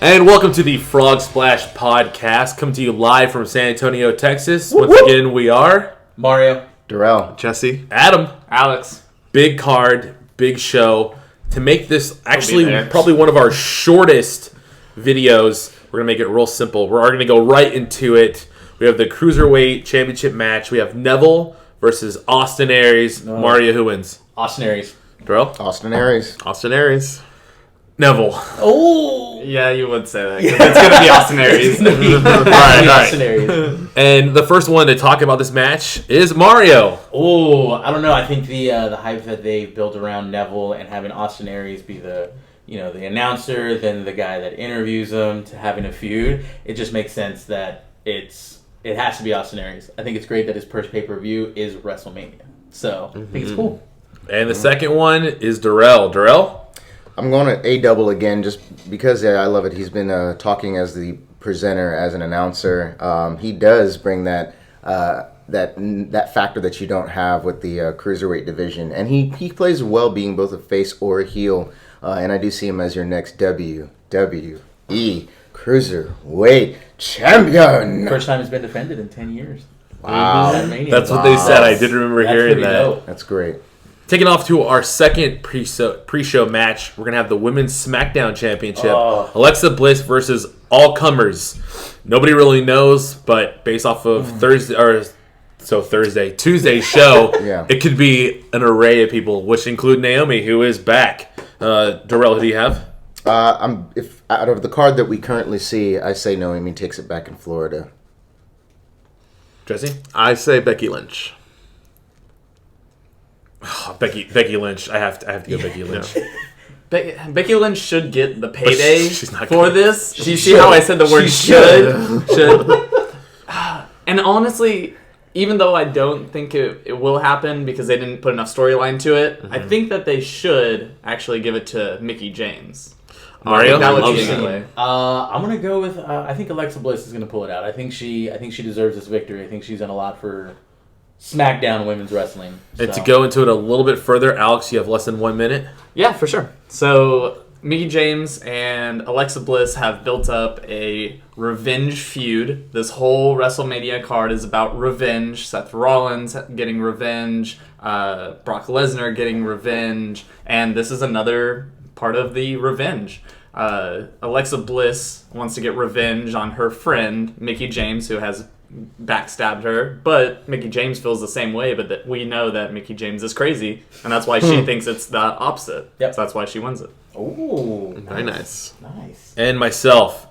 And welcome to the Frog Splash Podcast, coming to you live from San Antonio, Texas. Once again, we are Mario, Darrell, Jesse, Adam, Alex. Big card, big show. To make this actually probably one of our shortest videos, we're going to make it real simple. We're going to go right into it. We have the Cruiserweight Championship match. We have Neville versus Austin Aries. Mario, who wins? Austin Aries. Bro? Austin Aries. Austin Aries. Neville. Oh! Yeah, you would say that. 'Cause it's going to be Austin Aries. All right. Austin Aries. And the first one to talk about this match is Mario. Oh, I don't know. I think the hype that they built around Neville and having Austin Aries be the announcer, then the guy that interviews him, to having a feud, it just makes sense that it has to be Austin Aries. I think it's great that his first pay-per-view is WrestleMania. So, I think it's cool. And the second one is Darrell. Darrell? I'm going to A-double again just because I love it. He's been talking as the presenter, as an announcer. He does bring that factor that you don't have with the Cruiserweight division. And he plays well being both a face or a heel. And I do see him as your next WWE Cruiserweight Champion. First time it's been defended in 10 years. Wow. That's what they said. I did remember hearing that. Dope. That's great. Taking off to our second pre-show match, we're going to have the Women's SmackDown Championship. Alexa Bliss versus All Comers. Nobody really knows, but based off of Tuesday's show, Yeah. It could be an array of people, which include Naomi, who is back. Darrell, who do you have? If out of the card that we currently see, I say Naomi takes it back in Florida. Jesse? I say Becky Lynch. Becky Lynch. I have to go Becky Lynch. Becky Lynch should get the payday she's not for good. this. You see how I said the word should? Should. And honestly, even though I don't think it will happen because they didn't put enough storyline to it, I think that they should actually give it to Mickie James. Mario? That would I be a love good way. I'm gonna go with. I think Alexa Bliss is gonna pull it out. I think she deserves this victory. I think she's done a lot for SmackDown women's wrestling. And to go into it a little bit further, Alex, you have less than 1 minute. Yeah, for sure. So Mickie James and Alexa Bliss have built up a revenge feud. This whole WrestleMania card is about revenge. Seth Rollins getting revenge, Brock Lesnar getting revenge, and this is another part of the revenge. Alexa Bliss wants to get revenge on her friend, Mickie James, who has backstabbed her, but Mickie James feels the same way, but that we know that Mickie James is crazy, and that's why she thinks it's the opposite. Yep. So that's why she wins it. Oh, Very nice. nice. And myself,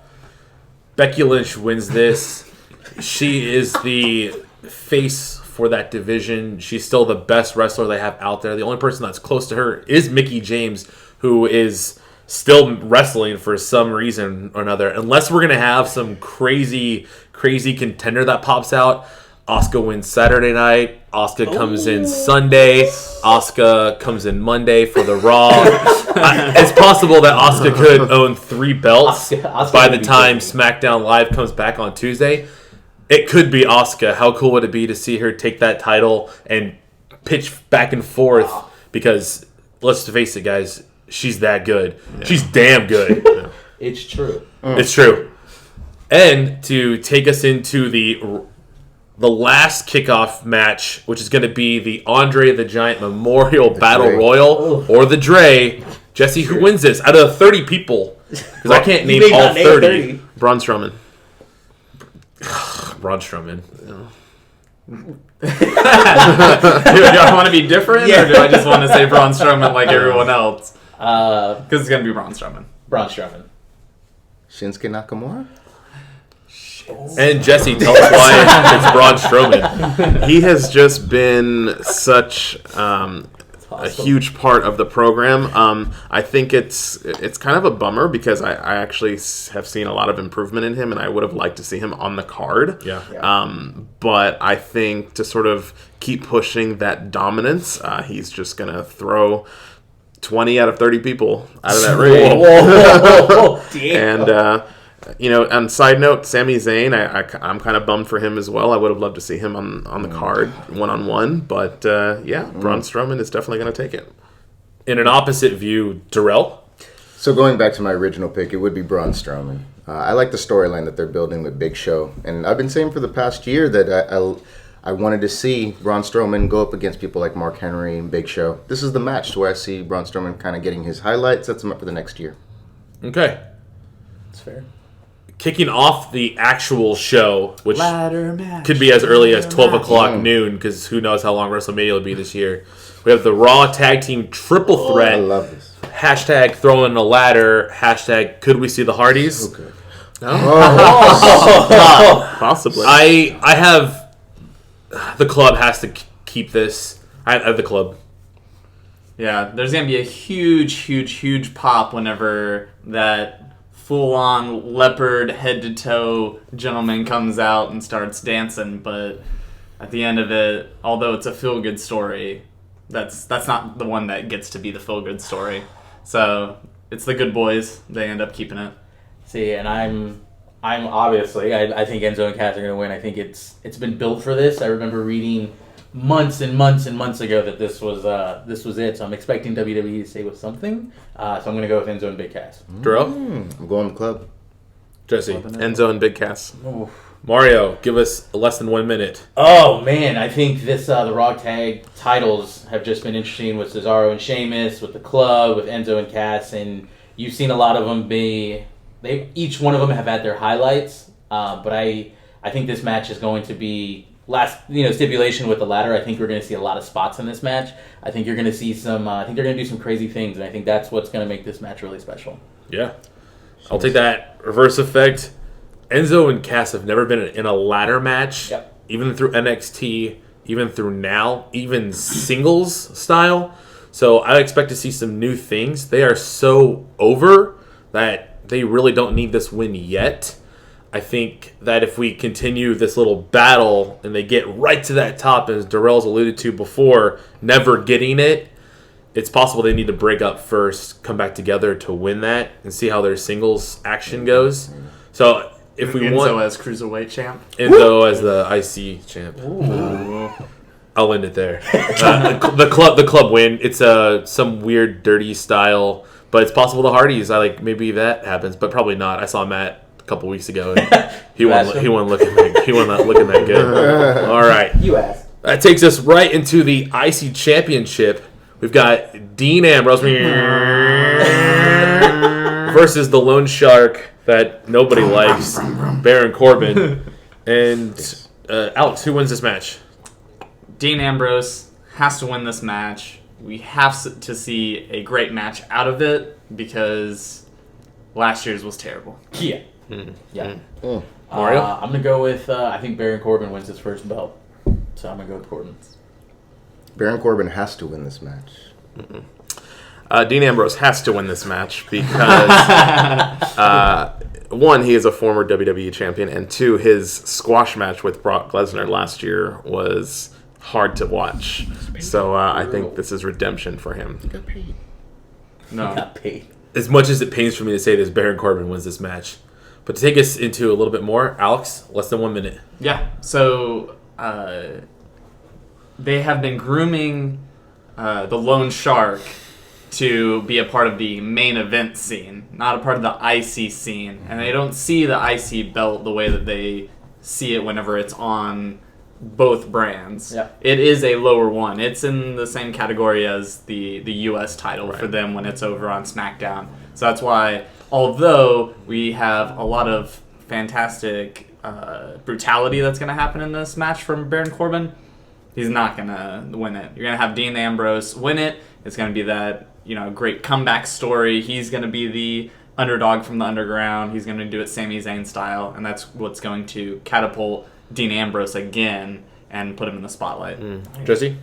Becky Lynch wins this. She is the face for that division. She's still the best wrestler they have out there. The only person that's close to her is Mickie James, who is still wrestling for some reason or another. Unless we're going to have some crazy contender that pops out. Asuka wins Saturday night. Asuka comes in Sunday. Asuka comes in Monday for the Raw. It's possible that Asuka could own 3 belts Asuka by would the be time crazy. SmackDown Live comes back on Tuesday. It could be Asuka. How cool would it be to see her take that title and pitch back and forth? Because let's face it, guys, she's that good. Yeah. She's damn good. It's true. It's true. And to take us into the last kickoff match, which is going to be the Andre the Giant Memorial Battle Dre. Royal, or the Dre. Jesse, who wins this? Out of 30 people. Because I can't name may all not name 30. Braun Strowman. Braun Strowman. Do I want to be different, or do I just want to say Braun Strowman like everyone else? Because it's going to be Braun Strowman. Braun Strowman. Shinsuke Nakamura? And Jesse, tell us why it's Braun Strowman. He has just been such a huge part of the program. I think it's kind of a bummer because I actually have seen a lot of improvement in him, and I would have liked to see him on the card. Yeah. But I think to sort of keep pushing that dominance, he's just going to throw 20 out of 30 people out of that ring. Whoa, damn. And on side note, Sami Zayn, I'm kind of bummed for him as well. I would have loved to see him on the card one-on-one. But, Braun Strowman is definitely going to take it. In an opposite view, Darrell. So going back to my original pick, it would be Braun Strowman. I like the storyline that they're building with Big Show, and I've been saying for the past year that I wanted to see Braun Strowman go up against people like Mark Henry and Big Show. This is the match to where I see Braun Strowman kind of getting his highlights, sets him up for the next year. Okay. That's fair. Kicking off the actual show, which Ladder match. could be as early as 12 o'clock noon, because who knows how long WrestleMania will be this year. We have the Raw Tag Team Triple Threat. I love this. Hashtag throwing a ladder. Hashtag could we see the Hardys? So good. Possibly. I have the club has to keep this. I have the club. Yeah, there's going to be a huge pop whenever that full-on leopard head-to-toe gentleman comes out and starts dancing. But at the end of it, although it's a feel-good story, that's not the one that gets to be the feel-good story. So it's the good boys. They end up keeping it. See, and I'm obviously I think Enzo and Cass are gonna win. I think it's been built for this. I remember reading months and months and months ago that this was it. So I'm expecting WWE to stay with something. So I'm gonna go with Enzo and Big Cass. Darrell? I'm going the club. Jesse? Enzo and Big Cass. Mario, give us less than 1 minute. Oh man, I think this the Raw Tag titles have just been interesting with Cesaro and Sheamus, with the club, with Enzo and Cass, and you've seen a lot of them each one of them have had their highlights, but I think this match is going to be stipulation with the ladder. I think we're going to see a lot of spots in this match. I think you're going to see some. I think they're going to do some crazy things, and I think that's what's going to make this match really special. Yeah. I'll take that reverse effect. Enzo and Cass have never been in a ladder match, even through NXT, even through now, even singles style. So I expect to see some new things. They are so over that they really don't need this win yet. I think that if we continue this little battle and they get right to that top, as Darrell's alluded to before, never getting it, it's possible they need to break up first, come back together to win that, and see how their singles action goes. So if we Enzo want as cruiserweight champ. Enzo as the IC champ, I'll end it there. The club win. It's some weird dirty style, but it's possible the Hardys. Maybe that happens, but probably not. I saw Matt a couple weeks ago, and he wasn't looking that good. All right, You asked. that takes us right into the IC championship. We've got Dean Ambrose versus the Lone Shark that nobody likes, Baron Corbin. And Alex, who wins this match? Dean Ambrose has to win this match. We have to see a great match out of it because last year's was terrible. Yeah. Yeah. Mario? I'm going to go with, I think Baron Corbin wins his first belt. So I'm going to go with Corbin. Baron Corbin has to win this match. Dean Ambrose has to win this match because, one, he is a former WWE champion, and two, his squash match with Brock Lesnar last year was hard to watch. So I think this is redemption for him. He got paid. No. Got paid. As much as it pains for me to say this, Baron Corbin wins this match. But to take us into a little bit more, Alex, less than 1 minute. Yeah, so they have been grooming the Lone Shark to be a part of the main event scene, not a part of the IC scene. And they don't see the IC belt the way that they see it whenever it's on both brands. Yeah. It is a lower one. It's in the same category as the US title for them when it's over on SmackDown. So that's why, although we have a lot of fantastic brutality that's going to happen in this match from Baron Corbin, he's not going to win it. You're going to have Dean Ambrose win it. It's going to be that, great comeback story. He's going to be the underdog from the underground. He's going to do it Sami Zayn style, and that's what's going to catapult Dean Ambrose again and put him in the spotlight. Jesse?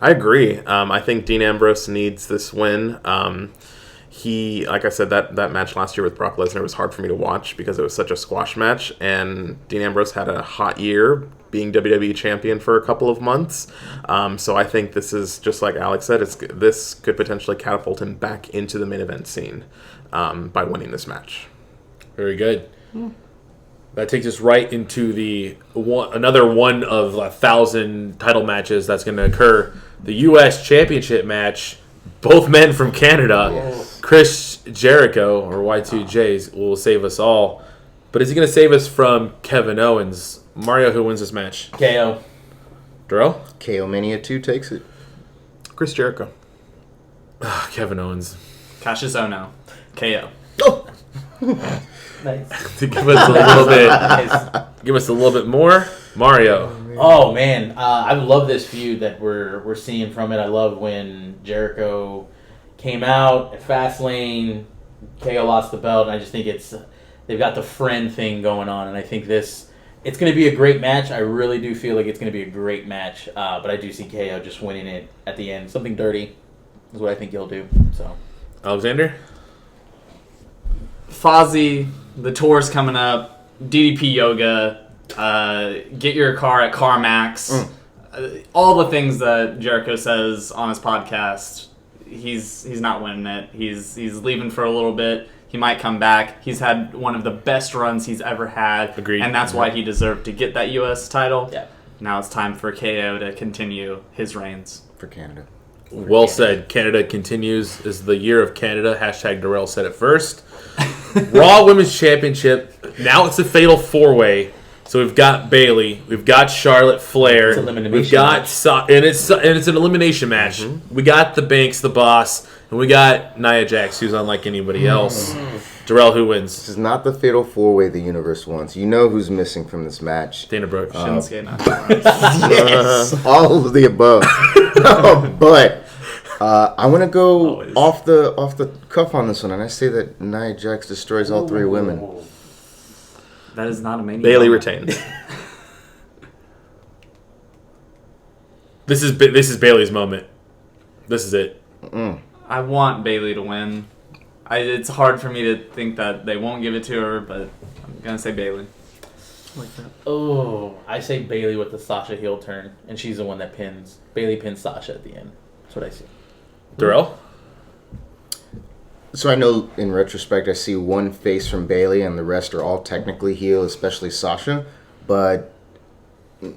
I agree. I think Dean Ambrose needs this win. He, like I said, that match last year with Brock Lesnar was hard for me to watch because it was such a squash match, and Dean Ambrose had a hot year being WWE champion for a couple of months. So I think this is, just like Alex said, this could potentially catapult him back into the main event scene by winning this match. Very good. That takes us right into another one of 1,000 title matches that's going to occur. The U.S. Championship match. Both men from Canada. Yes. Chris Jericho, or Y2J's, will save us all. But is he going to save us from Kevin Owens? Mario, who wins this match? KO. Darrell? KO Mania 2 takes it. Chris Jericho. Kevin Owens. Cassius Ohno. KO. Nice. To give us a little bit, give us a little bit more. Mario. Oh man, I love this feud that we're seeing from it. I love when Jericho came out at Fastlane, KO lost the belt, and I just think they've got the friend thing going on, and I think it's going to be a great match. I really do feel like it's going to be a great match, but I do see KO just winning it at the end. Something dirty is what I think he'll do. So, Alexander? Fozzy, the tour's coming up. DDP Yoga. Get your car at CarMax. All the things that Jericho says on his podcast. He's not winning it. He's leaving for a little bit. He might come back. He's had one of the best runs he's ever had. Agreed. And that's why he deserved to get that U.S. title. yeah. Now it's time for KO to continue his reigns. For Canada. Well said. Canada continues. Is the year of Canada. Hashtag Darrell said it first. Raw Women's Championship. Now it's a fatal 4-way. So we've got Bayley, we've got Charlotte Flair, It's an elimination we've got match. and it's an elimination match. We got the Banks, the Boss, and we got Nia Jax, who's unlike anybody else. Darrell, who wins? This is not the fatal 4-way the universe wants. You know who's missing from this match. Dana Brooke. Shinsuke Nakamura. Yes, all of the above. But I want to go Always. off the cuff on this one, and I say that Nia Jax destroys all three women. That is not a main Bailey event. retains. This is Bayley's moment. This is it. I want Bailey to win. It's hard for me to think that they won't give it to her, but I'm gonna say Bailey. Like that. Oh, I say Bailey with the Sasha heel turn, and she's the one that pins. Bailey pins Sasha at the end. That's what I see. Darrell? So I know in retrospect I see one face from Bayley and the rest are all technically heel, especially Sasha. But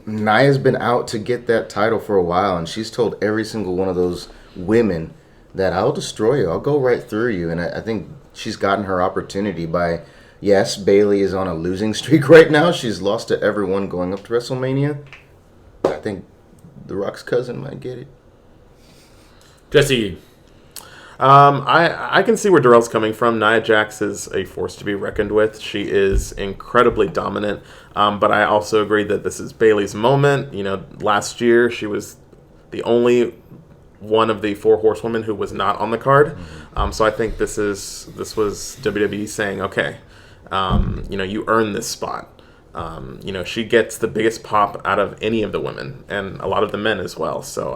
Nia's been out to get that title for a while, and she's told every single one of those women that I'll destroy you. I'll go right through you. And I think she's gotten her opportunity by, yes, Bayley is on a losing streak right now. She's lost to everyone going up to WrestleMania. I think The Rock's cousin might get it. Jesse. I can see where Darrell's coming from. Nia Jax is a force to be reckoned with. She is incredibly dominant. But I also agree that this is Bayley's moment. You know, last year she was the only one of the 4 horsewomen who was not on the card. So I think this was WWE saying, okay, you earned this spot. She gets the biggest pop out of any of the women and a lot of the men as well. So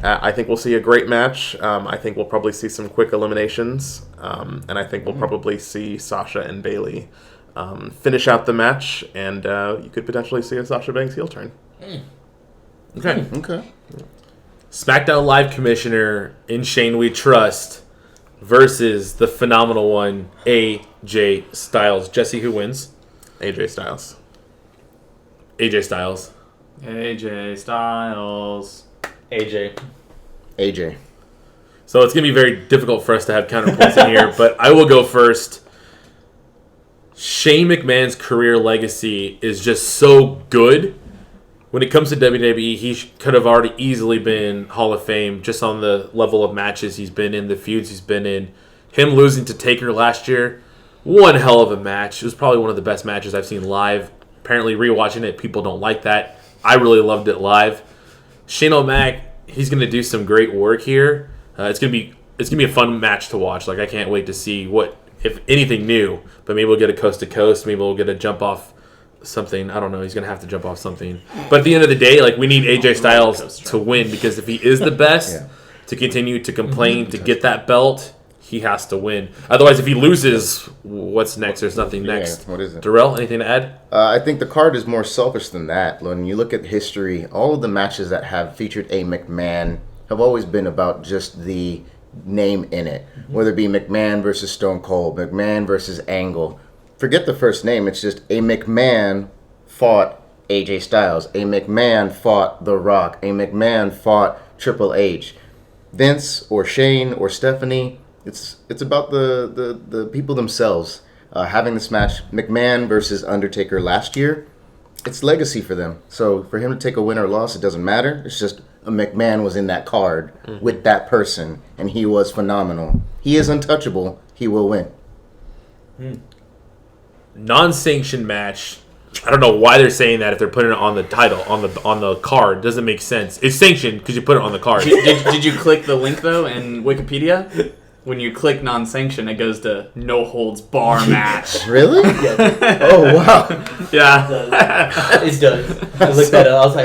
I think we'll see a great match. I think we'll probably see some quick eliminations. And I think we'll probably see Sasha and Bayley finish out the match. And you could potentially see a Sasha Banks heel turn. Okay. Okay. SmackDown Live Commissioner in Shane We Trust versus the phenomenal one, AJ Styles. Jesse, who wins? AJ Styles. AJ Styles. AJ Styles. AJ. AJ. So it's going to be very difficult for us to have counterpoints in here, but I will go first. Shane McMahon's career legacy is just so good. When it comes to WWE, he could have already easily been Hall of Fame just on the level of matches he's been in, the feuds he's been in. Him losing to Taker last year, one hell of a match. It was probably one of the best matches I've seen live. Apparently, rewatching it, people don't like that. I really loved it live. Shane O'Mac, he's going to do some great work here. It's gonna be a fun match to watch. Like, I can't wait to see what, if anything new. But maybe we'll get a coast to coast. Maybe we'll get a jump off something. I don't know. He's going to have to jump off something. But at the end of the day, like, we need AJ Styles to win, because if he is the best, to continue to complain, to get that belt, he has to win. Otherwise, if he loses, what's next? There's nothing next. What is it? Darrell, anything to add? I think the card is more selfish than that. When you look at history, all of the matches that have featured a McMahon have always been about just the name in it. Whether it be McMahon versus Stone Cold, McMahon versus Angle. Forget the first name. It's just a McMahon fought AJ Styles. A McMahon fought The Rock. A McMahon fought Triple H. Vince or Shane or Stephanie, It's about the people themselves having this match. McMahon versus Undertaker last year. It's legacy for them. So for him to take a win or loss, it doesn't matter. It's just a McMahon was in that card with that person, and he was phenomenal. He is untouchable. He will win. Non-sanctioned match. I don't know why they're saying that if they're putting it on the title, on the card. Doesn't make sense. It's sanctioned because you put it on the card. Did you click the link, though, in Wikipedia? When you click non-sanction, it goes to no holds bar match. Really? Oh, wow. Yeah. It does. I looked at it. I was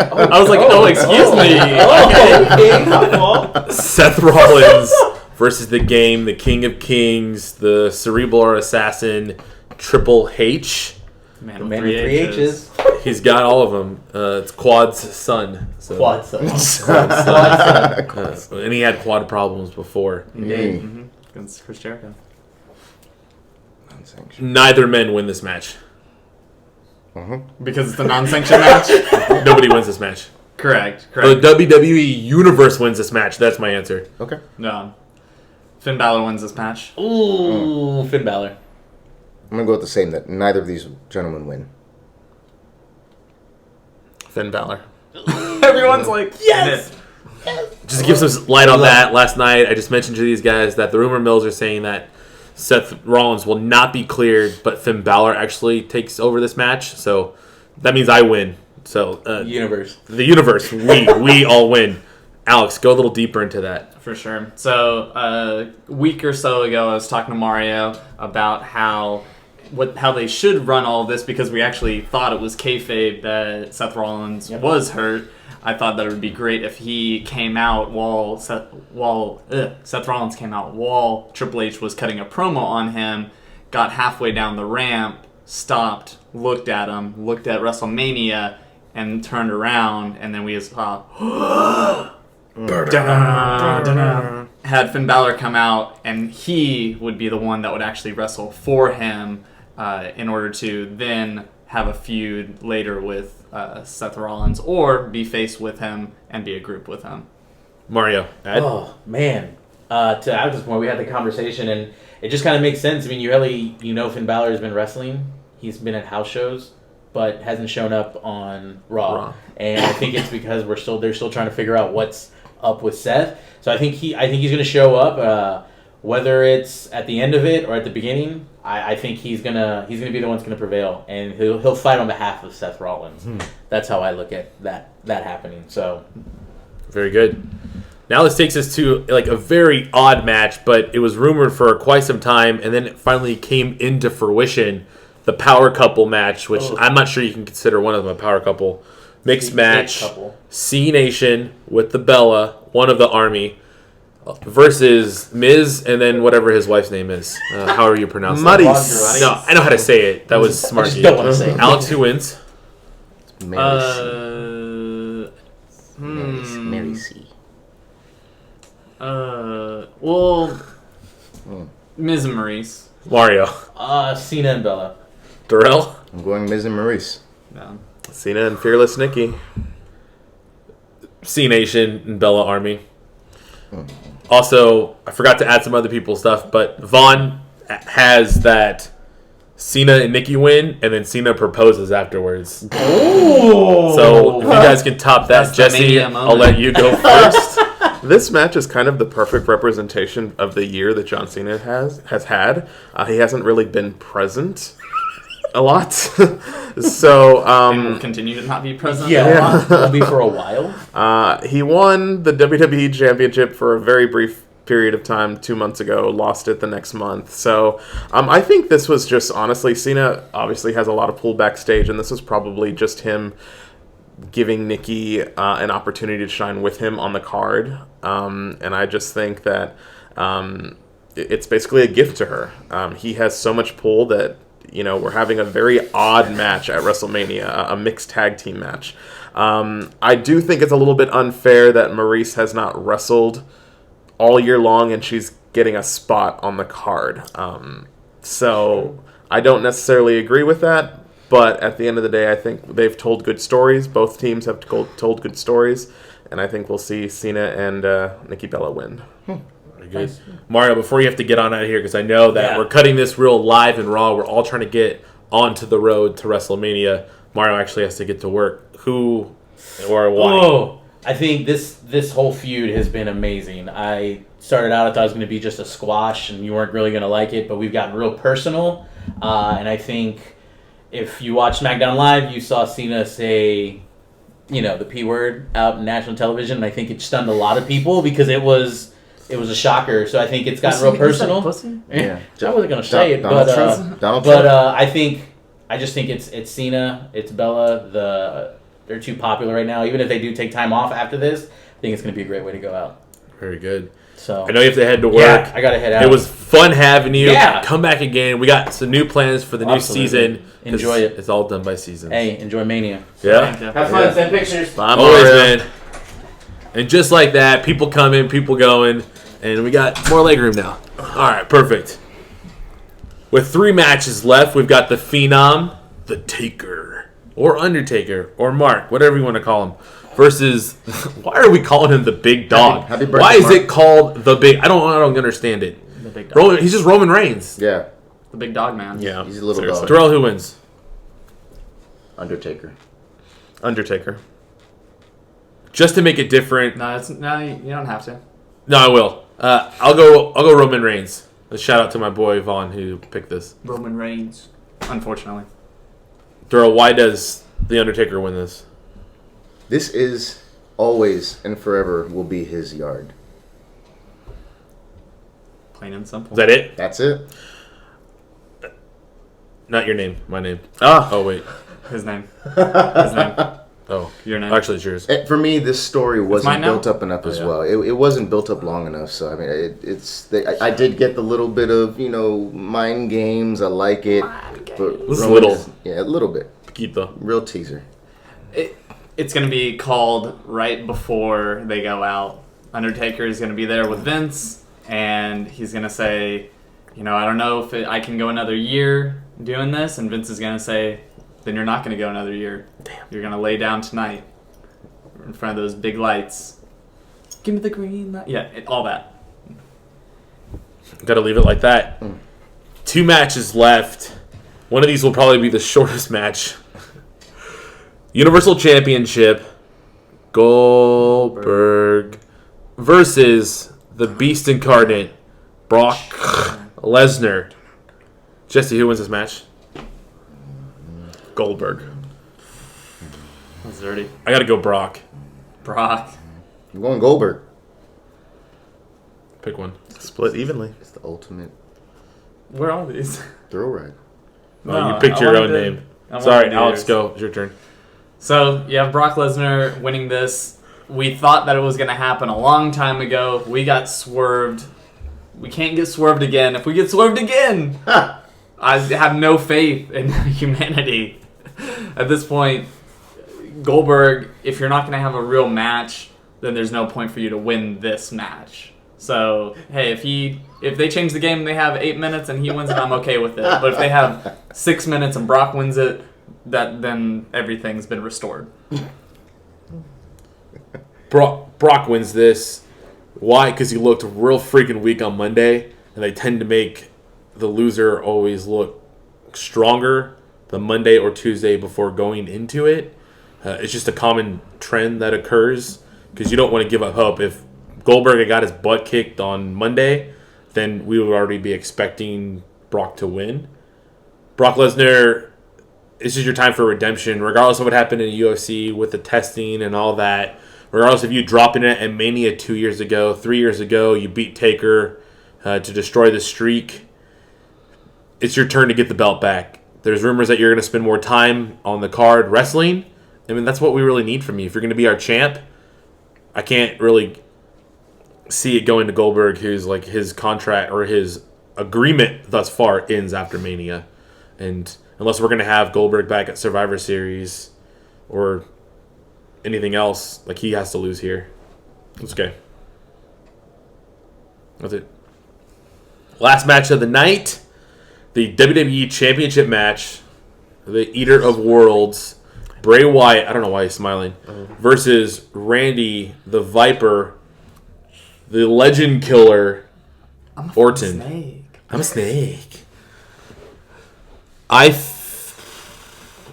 like, excuse me. Okay, my fault. Seth Rollins versus the Game, the King of Kings, the Cerebral Assassin, Triple H. Man Man with 3 H's. He's got all of them. It's Quad's son. So. Quad son. And he had quad problems before. Indeed. Mm-hmm. Against Chris Jericho. Neither men win this match. Because it's a non-sanctioned match? Nobody wins this match. Correct. The WWE Universe wins this match. That's my answer. Okay. No. Finn Balor wins this match. Ooh, Finn Balor. I'm going to go with the same, that neither of these gentlemen win. Finn Balor. Everyone's like, yes! Just to give some light on that, last night I just mentioned to these guys that the rumor mills are saying that Seth Rollins will not be cleared, but Finn Balor actually takes over this match. So that means I win. So the universe, we all win. Alex, go a little deeper into that. For sure. So a week or so ago, I was talking to Mario about how they should run all of this, because we actually thought it was kayfabe that Seth Rollins was hurt. I thought that it would be great if he came out while Seth Rollins came out while Triple H was cutting a promo on him, got halfway down the ramp, stopped, looked at him, looked at WrestleMania, and turned around, and then we saw had Finn Balor come out, and he would be the one that would actually wrestle for him in order to then have a feud later with Seth Rollins, or be faced with him and be a group with him. Mario, add? Oh, man. To Alex's point, we had the conversation, and it just kind of makes sense. I mean, Finn Balor has been wrestling. He's been at house shows, but hasn't shown up on Raw. And I think it's because they're still trying to figure out what's up with Seth. So I think he's going to show up, whether it's at the end of it or at the beginning. I think he's gonna be the one that's gonna prevail, and he'll fight on behalf of Seth Rollins. That's how I look at that happening. So very good. Now this takes us to like a very odd match, but it was rumored for quite some time, and then it finally came into fruition. The power couple match, which I'm not sure you can consider one of them a power couple. Mixed match. C Nation with the Bella, one of the Army, versus Miz and then whatever his wife's name is. How are you pronouncing it? No, I know how to say it. That was smart. I just don't want to say it. Alex, who wins? Mary C. Miz and Maurice. Mario. Cena and Bella. Darrell? I'm going Miz and Maurice. Yeah. Cena and Fearless Nikki. C Nation and Bella Army. Also, I forgot to add some other people's stuff, but Vaughn has that Cena and Nikki win, and then Cena proposes afterwards. Oh! So if you guys can top that, Jesse, I'll let you go first. This match is kind of the perfect representation of the year that John Cena has had. He hasn't really been present a lot. So and will continue to not be present. Yeah. Will be for a while. He won the WWE Championship for a very brief period of time 2 months ago, lost it the next month. So I think this was just, honestly, Cena obviously has a lot of pull backstage, and this was probably just him giving Nikki an opportunity to shine with him on the card. And I just think that it's basically a gift to her. He has so much pull that, we're having a very odd match at WrestleMania, a mixed tag team match. I do think it's a little bit unfair that Maurice has not wrestled all year long and she's getting a spot on the card. So I don't necessarily agree with that, but at the end of the day, I think they've told good stories. Both teams have told good stories, and I think we'll see Cena and Nikki Bella win. Very good. Mario, before you have to get on out of here, because I know that we're cutting this real live and raw. We're all trying to get onto the road to WrestleMania. Mario actually has to get to work. Who or why? Oh, I think this whole feud has been amazing. I started out, I thought it was going to be just a squash, and you weren't really going to like it, but we've gotten real personal. And I think if you watched SmackDown Live, you saw Cena say, the P word out in national television, and I think it stunned a lot of people because it was a shocker. So I think it's gotten real personal. Yeah. I wasn't going to say it, Donald but Trump. I just think it's Cena, it's Bella. They're too popular right now. Even if they do take time off after this, I think it's going to be a great way to go out. Very good. So I know you have to head to work. Yeah, I got to head out. It was fun having you. Yeah. Come back again. We got some new plans for the new season. Enjoy it. It's all done by season. Hey, enjoy Mania. Yeah. Have fun. Send pictures. Bye, Always, Mario. man. And just like that, people coming, people going, and we got more leg room now. All right, perfect. With 3 matches left, we've got the Phenom, the Taker, or Undertaker, or Mark, whatever you want to call him, versus. Why are we calling him the Big Dog? Happy birthday, Why is Mark. it called the Big? I don't understand it. The big dog. He's just Roman Reigns. Yeah. The big dog man. Yeah, He's a little seriously. dog. Terrell, who wins? Undertaker. Undertaker. Just to make it different. No, you don't have to. No, I will. I'll go Roman Reigns. A shout out to my boy Vaughn who picked this. Roman Reigns. Unfortunately. Terrell, why does the Undertaker win this? This is always and forever will be his yard. Plain and simple. Is that it? That's it. Not your name. My name. Ah, Oh wait. His name. His name. Oh, Your name. actually, it's yours. For me, this story mine wasn't now? built up enough as yeah. well. It wasn't built up long enough. So I mean, I did get the little bit of mind games. I like it. But This is Roman little. yeah, a little bit. Paquito. Real teaser. It's going to be called right before they go out. Undertaker is going to be there with Vince, and he's going to say, I don't know if I can go another year doing this. And Vince is going to say, then you're not going to go another year. Damn. You're going to lay down tonight in front of those big lights. Give me the green light. Yeah, all that. Got to leave it like that. 2 matches left. One of these will probably be the shortest match. Universal Championship. Goldberg versus the Beast Incarnate, Brock Lesnar. Jesse, who wins this match? Goldberg. That's dirty. I got to go Brock. Brock. I'm going Goldberg. Pick one. Split evenly. It's the ultimate Where are these? thrill ride. Oh, you picked your own name. Sorry, Alex, go. It's your turn. So, you have Brock Lesnar winning this. We thought that it was going to happen a long time ago. We got swerved. We can't get swerved again. If we get swerved again, I have no faith in humanity. At this point, Goldberg, if you're not going to have a real match, then there's no point for you to win this match. So, hey, if they change the game and they have 8 minutes and he wins it, I'm okay with it. But if they have 6 minutes and Brock wins it, then everything's been restored. Brock wins this. Why? Because he looked real freaking weak on Monday, and they tend to make the loser always look stronger the Monday or Tuesday before going into it. It's just a common trend that occurs because you don't want to give up hope. If Goldberg had got his butt kicked on Monday, then we would already be expecting Brock to win. Brock Lesnar, this is your time for redemption, regardless of what happened in the UFC with the testing and all that. Regardless of you dropping it at Mania 2 years ago, 3 years ago, you beat Taker to destroy the streak. It's your turn to get the belt back. There's rumors that you're going to spend more time on the card wrestling. I mean, that's what we really need from you. If you're going to be our champ, I can't really see it going to Goldberg, who's like his contract or his agreement thus far ends after Mania. And unless we're going to have Goldberg back at Survivor Series or anything else, like he has to lose here. It's okay. That's it. Last match of the night, the WWE Championship match, the Eater of Worlds, Bray Wyatt, I don't know why he's smiling, versus Randy the Viper, the Legend Killer, I'm a Orton. snake. I'm a snake.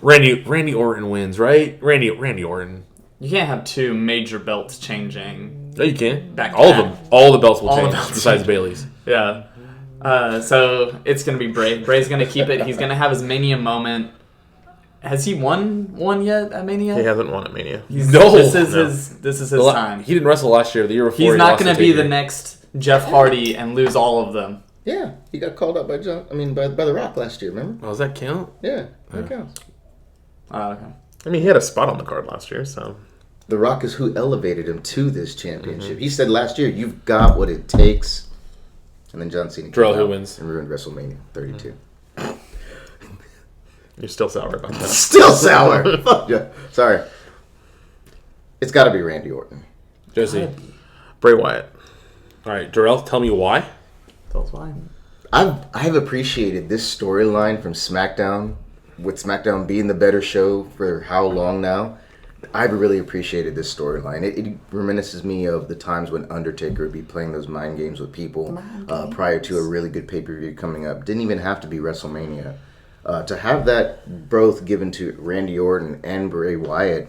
Randy Orton wins, right? Randy Orton. You can't have two major belts changing. No, you can. Back to All of back. them. All the belts will All the change belts besides change. Bailey's. Yeah. So it's gonna be Bray. Bray's gonna keep it. He's gonna have his Mania moment. Has he won one yet at Mania? He hasn't won at Mania. No. This is his time. He didn't wrestle last year. The year before, He's he not lost gonna to be Taker. the next Jeff Hardy and lose all of them. Yeah, he got called out by by The Rock last year. Remember? Oh, does that count? Yeah, that counts. Oh, okay. I mean, he had a spot on the card last year, so. The Rock is who elevated him to this championship. He said last year, "You've got what it takes," and then John Cena Terrell, came who out wins? and ruined WrestleMania 32. You're still sour about that. Still sour. Fuck yeah. Sorry. It's got to be Randy Orton. Jesse. Bray Wyatt. All right, Darrell, tell me why. Tell us why. I've appreciated this storyline from SmackDown, with SmackDown being the better show for how long now. I've really appreciated this storyline. It reminisces me of the times when Undertaker would be playing those mind games with people prior to a really good pay-per-view coming up. Didn't even have to be WrestleMania. To have that both given to Randy Orton and Bray Wyatt,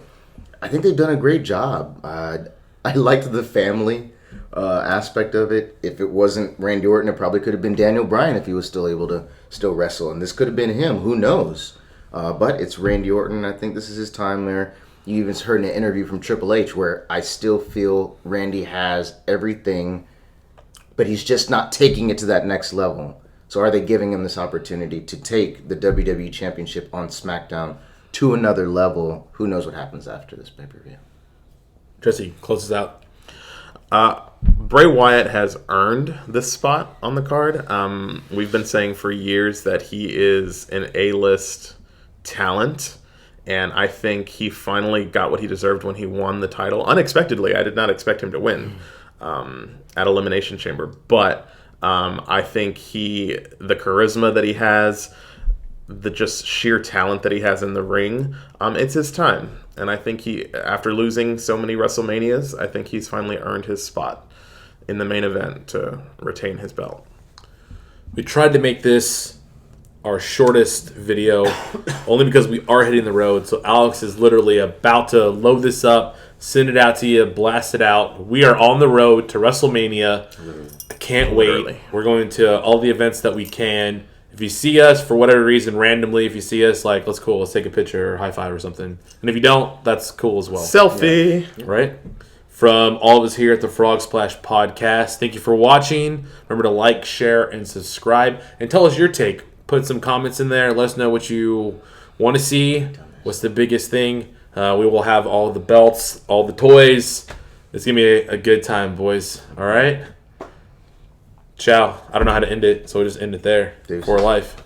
I think they've done a great job. I liked the family aspect of it. If it wasn't Randy Orton, it probably could have been Daniel Bryan if he was still able to still wrestle. And this could have been him. Who knows? But it's Randy Orton. I think this is his time there. You even heard in an interview from Triple H where I still feel Randy has everything, but he's just not taking it to that next level. So are they giving him this opportunity to take the WWE Championship on SmackDown to another level? Who knows what happens after this pay-per-view? Jesse, close us out. Bray Wyatt has earned this spot on the card. We've been saying for years that he is an A-list talent, and I think he finally got what he deserved when he won the title. Unexpectedly, I did not expect him to win at Elimination Chamber, but I think the charisma that he has, the just sheer talent that he has in the ring, it's his time. And I think after losing so many WrestleManias, I think he's finally earned his spot in the main event to retain his belt. We tried to make this our shortest video only because we are hitting the road. So Alex is literally about to load this up, send it out to you, blast it out. We are on the road to WrestleMania. I can't wait. We're going to all the events that we can. If you see us for whatever reason randomly, if you see us, like, let's take a picture or high five or something. And if you don't, that's cool as well. Selfie. Yeah. Right? From all of us here at the Frog Splash Podcast, thank you for watching. Remember to like, share, and subscribe. And tell us your take. Put some comments in there. Let us know what you want to see. What's the biggest thing? We will have all the belts, all the toys. It's going to be a good time, boys. All right? Ciao. I don't know how to end it, so we'll just end it there. Deuce. For life.